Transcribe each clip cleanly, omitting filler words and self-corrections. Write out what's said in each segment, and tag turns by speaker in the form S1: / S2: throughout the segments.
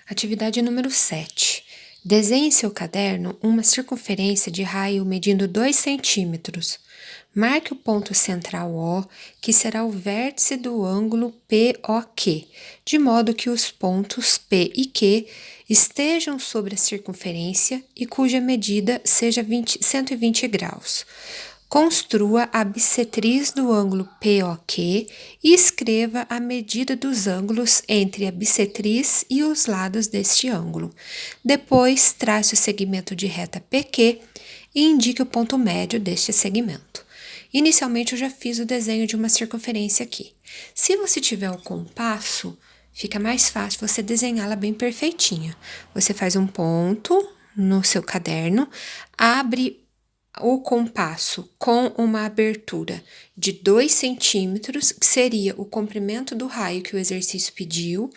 S1: Atividade número 7. Desenhe em seu caderno uma circunferência de raio medindo 2 centímetros. Marque o ponto central O, que será o vértice do ângulo POQ, de modo que os pontos P e Q estejam sobre a circunferência e cuja medida seja 120 graus. Construa a bissetriz do ângulo POQ e escreva a medida dos ângulos entre a bissetriz e os lados deste ângulo. Depois, trace o segmento de reta PQ e indique o ponto médio deste segmento. Inicialmente, eu já fiz o desenho de uma circunferência aqui. Se você tiver o compasso, fica mais fácil você desenhá-la bem perfeitinha. Você faz um ponto no seu caderno, abre o compasso com uma abertura de 2 centímetros, que seria o comprimento do raio que o exercício pediu,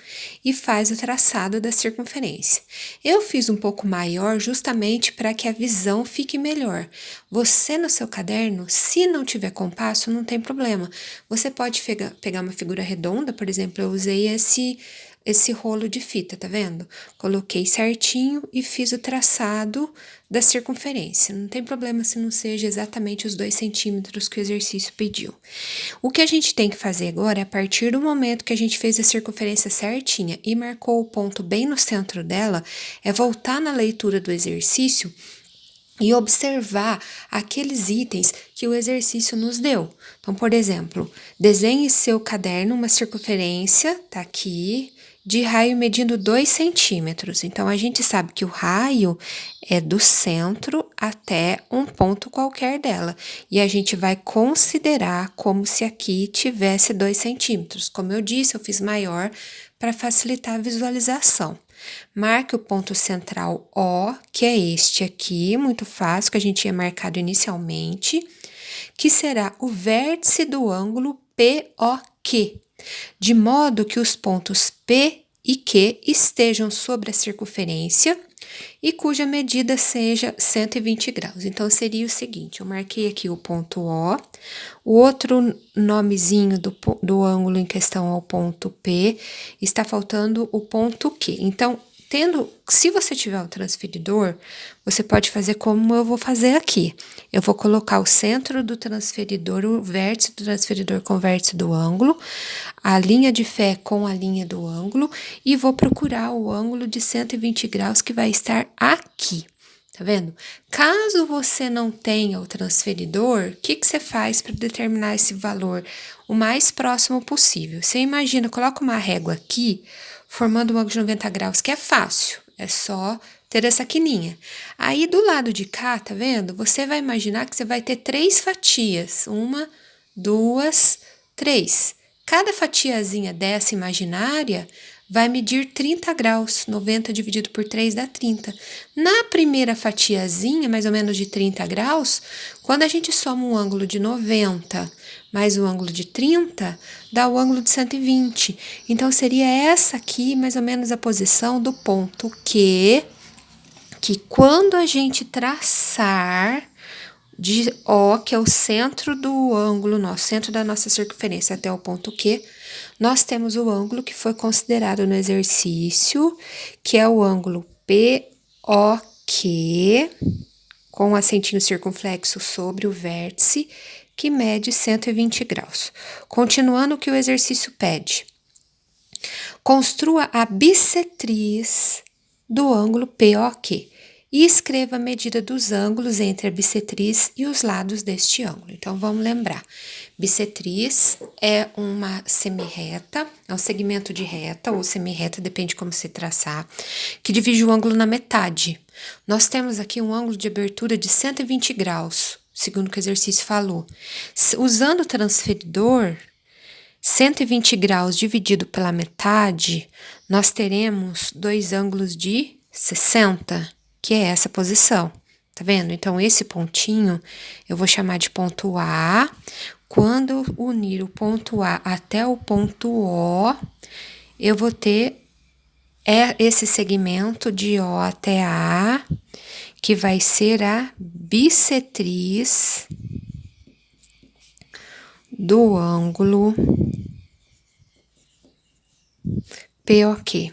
S1: e faz o traçado da circunferência. Eu fiz um pouco maior justamente para que a visão fique melhor. Você no seu caderno, se não tiver compasso, não tem problema. Você pode pegar uma figura redonda, por exemplo, eu usei esse rolo de fita, tá vendo? Coloquei certinho e fiz o traçado da circunferência. Não tem problema se não seja exatamente os 2 centímetros que o exercício pediu. O que a gente tem que fazer agora é, a partir do momento que a gente fez a circunferência certinha e marcou o ponto bem no centro dela, é voltar na leitura do exercício e observar aqueles itens que o exercício nos deu. Então, por exemplo, desenhe em seu caderno uma circunferência, tá aqui, de raio medindo 2 centímetros. Então, a gente sabe que o raio é do centro até um ponto qualquer dela. E a gente vai considerar como se aqui tivesse 2 centímetros. Como eu disse, eu fiz maior para facilitar a visualização. Marque o ponto central O, que é este aqui, muito fácil, que a gente tinha marcado inicialmente, que será o vértice do ângulo POQ, de modo que os pontos P e Q estejam sobre a circunferência e cuja medida seja 120 graus. Então, seria o seguinte, eu marquei aqui o ponto O, o outro nomezinho do ângulo em questão é o ponto P, está faltando o ponto Q. Então, se você tiver o transferidor, você pode fazer como eu vou fazer aqui. Eu vou colocar o centro do transferidor, o vértice do transferidor com o vértice do ângulo, a linha de fé com a linha do ângulo, e vou procurar o ângulo de 120 graus que vai estar aqui. Tá vendo? Caso você não tenha o transferidor, o que você faz para determinar esse valor o mais próximo possível? Você imagina, coloca uma régua aqui, formando um ângulo de 90 graus, que é fácil, é só ter essa quininha. Aí, do lado de cá, tá vendo? Você vai imaginar que você vai ter 3 fatias, 1, 2, 3. Cada fatiazinha dessa imaginária vai medir 30 graus, 90 dividido por 3 dá 30. Na primeira fatiazinha, mais ou menos de 30 graus, quando a gente soma um ângulo de 90 mais o ângulo de 30, dá o ângulo de 120. Então, seria essa aqui, mais ou menos, a posição do ponto Q, que quando a gente traçar de O, que é o centro do ângulo nosso, centro da nossa circunferência até o ponto Q, nós temos o ângulo que foi considerado no exercício, que é o ângulo POQ, com o acentinho circunflexo sobre o vértice, que mede 120 graus. Continuando o que o exercício pede. Construa a bissetriz do ângulo POQ e escreva a medida dos ângulos entre a bissetriz e os lados deste ângulo. Então, vamos lembrar. Bissetriz é uma semirreta, é um segmento de reta ou semirreta, depende de como se traçar, que divide o ângulo na metade. Nós temos aqui um ângulo de abertura de 120 graus, segundo o que o exercício falou. Usando o transferidor, 120 graus dividido pela metade, nós teremos 2 ângulos de 60, que é essa posição. Tá vendo? Então, esse pontinho eu vou chamar de ponto A. Quando eu unir o ponto A até o ponto O, eu vou ter esse segmento de O até A, que vai ser a bissetriz do ângulo POQ.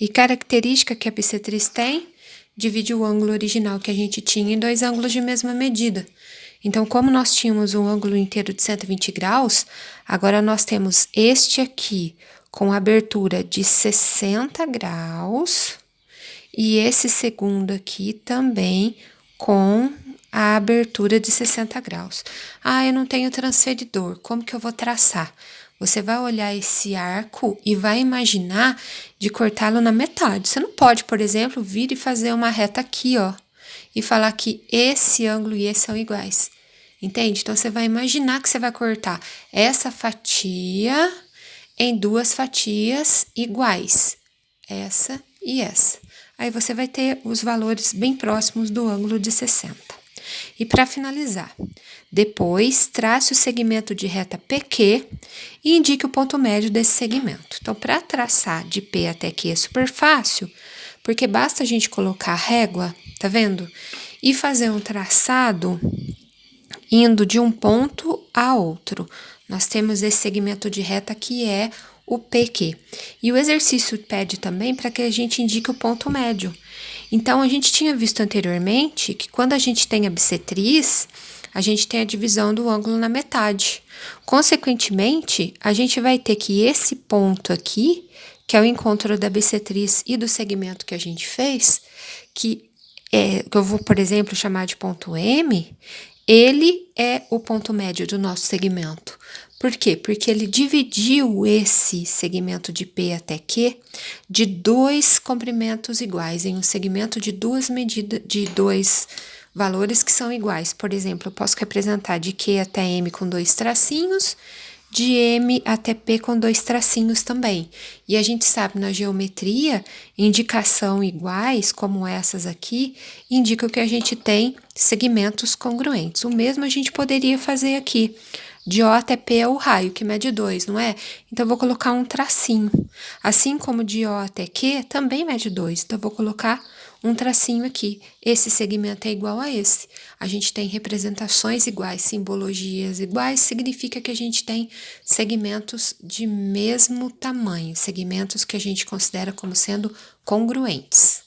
S1: E característica que a bissetriz tem? Divide o ângulo original que a gente tinha em dois ângulos de mesma medida. Então, como nós tínhamos um ângulo inteiro de 120 graus, agora nós temos este aqui com abertura de 60 graus e esse segundo aqui também com a abertura de 60 graus. Ah, eu não tenho transferidor, como que eu vou traçar? Você vai olhar esse arco e vai imaginar de cortá-lo na metade. Você não pode, por exemplo, vir e fazer uma reta aqui, ó, e falar que esse ângulo e esse são iguais. Entende? Então, você vai imaginar que você vai cortar essa fatia em duas fatias iguais, essa e essa. Aí, você vai ter os valores bem próximos do ângulo de 60. E para finalizar, depois trace o segmento de reta PQ e indique o ponto médio desse segmento. Então, para traçar de P até Q é super fácil, porque basta a gente colocar a régua, tá vendo? E fazer um traçado indo de um ponto a outro. Nós temos esse segmento de reta que é o PQ. E o exercício pede também para que a gente indique o ponto médio. Então, a gente tinha visto anteriormente que quando a gente tem a bissetriz, a gente tem a divisão do ângulo na metade. Consequentemente, a gente vai ter que esse ponto aqui, que é o encontro da bissetriz e do segmento que a gente fez, que eu vou, por exemplo, chamar de ponto M, ele é o ponto médio do nosso segmento. Por quê? Porque ele dividiu esse segmento de P até Q de dois comprimentos iguais, em um segmento de duas medidas, de dois valores que são iguais. Por exemplo, eu posso representar de Q até M com dois tracinhos, de M até P com dois tracinhos também. E a gente sabe na geometria, indicação iguais, como essas aqui, indicam que a gente tem segmentos congruentes. O mesmo a gente poderia fazer aqui. De O até P é o raio, que mede 2, não é? Então, eu vou colocar um tracinho. Assim como de O até Q também mede 2. Então, eu vou colocar um tracinho aqui. Esse segmento é igual a esse. A gente tem representações iguais, simbologias iguais, significa que a gente tem segmentos de mesmo tamanho, segmentos que a gente considera como sendo congruentes.